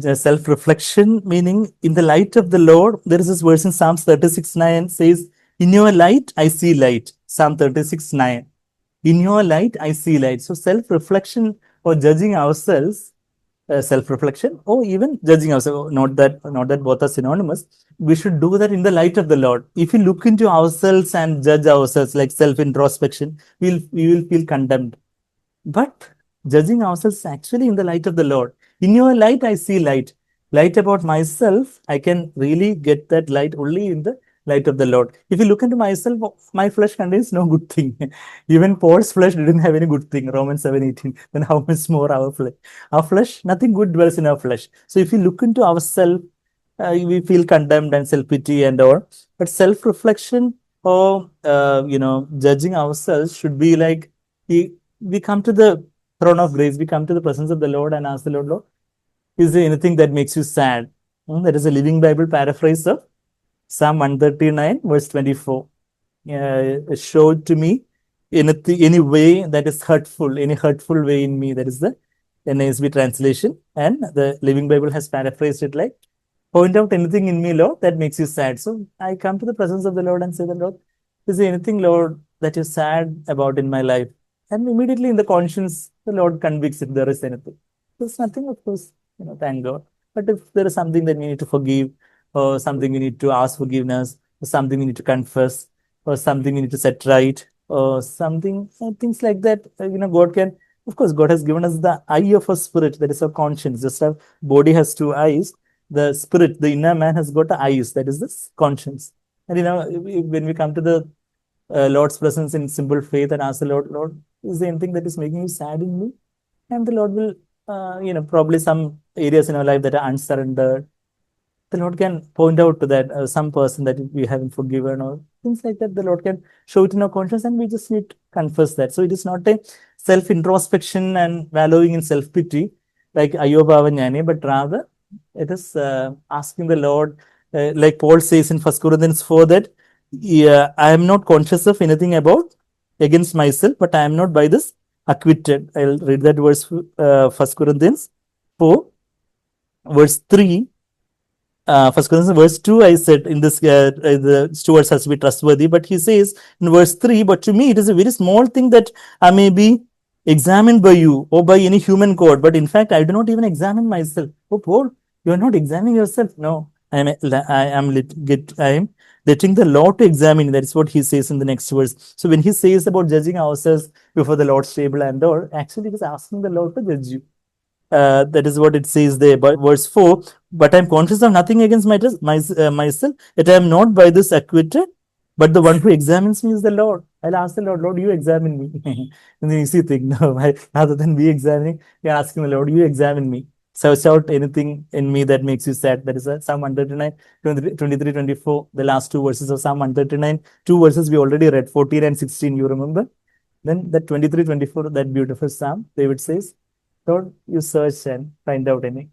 Self-reflection, meaning in the light of the Lord. There is this verse in Psalms 36:9 says, in your light, I see light. Psalm 36:9. In your light, I see light. So self-reflection or judging ourselves, self-reflection, or even judging ourselves, not that both are synonymous. We should do that in the light of the Lord. If we look into ourselves and judge ourselves like self-introspection, we will feel condemned. But judging ourselves actually in the light of the Lord. In your light, I see light. Light about myself, I can really get that light only in the light of the Lord. If you look into myself, my flesh contains no good thing. Even Paul's flesh didn't have any good thing, Romans 7:18. Then how much more our flesh? Our flesh, nothing good dwells in our flesh. So if you look into ourselves, we feel condemned and self-pity and all. But self-reflection or, judging ourselves should be like, we come to the throne of grace, we come to the presence of the Lord and ask the Lord, Lord, is there anything that makes you sad? That is a Living Bible paraphrase of Psalm 139, verse 24. Show to me any way that is hurtful, any hurtful way in me. That is the NASB translation. And the Living Bible has paraphrased it like, point out anything in me, Lord, that makes you sad. So I come to the presence of the Lord and say, the Lord, is there anything, Lord, that you're sad about in my life? And immediately in the conscience, the Lord convicts if there is anything. There's nothing, of course, thank God. But if there is something that we need to forgive, or something we need to ask forgiveness, or something we need to confess, or something we need to set right, or something, things like that, God can, of course, God has given us the eye of a spirit, that is our conscience. Just our body has two eyes. The spirit, the inner man has got eyes, that is this conscience. And, when we come to the Lord's presence in simple faith and ask the Lord, Lord, is there anything that is making you sad in me? And the Lord will, probably some areas in our life that are unsurrendered. The Lord can point out to that some person that we haven't forgiven or things like that. The Lord can show it in our conscience and we just need to confess that. So it is not a self-introspection and wallowing in self-pity like Ayobhavanyane, but rather it is asking the Lord, like Paul says in 1 Corinthians 4 that, yeah, I am not conscious of anything about against myself, but I am not by this acquitted. I'll read that verse, 1 Corinthians 4, verse 3. 1 Corinthians verse 2, I said in this, the stewards has to be trustworthy, but he says in verse 3, but to me it is a very small thing that I may be examined by you or by any human court, but in fact I do not even examine myself. Oh, Paul, you are not examining yourself. No, I am letting the Lord to examine. That is what he says in the next verse. So when he says about judging ourselves before the Lord's table and all, actually it is asking the Lord to judge you. That is what it says there. But verse 4, but I am conscious of nothing against myself, yet I am not by this acquitted, but the one who examines me is the Lord. I'll ask the Lord, Lord, you examine me. And the easy thing, no, rather than me examining, you're asking the Lord, you examine me. Search out anything in me that makes you sad. That is Psalm 139, 23, 24, the last two verses of Psalm 139. Two verses we already read, 14 and 16, you remember? Then that 23, 24, that beautiful Psalm, David says, Lord, you search and find out anything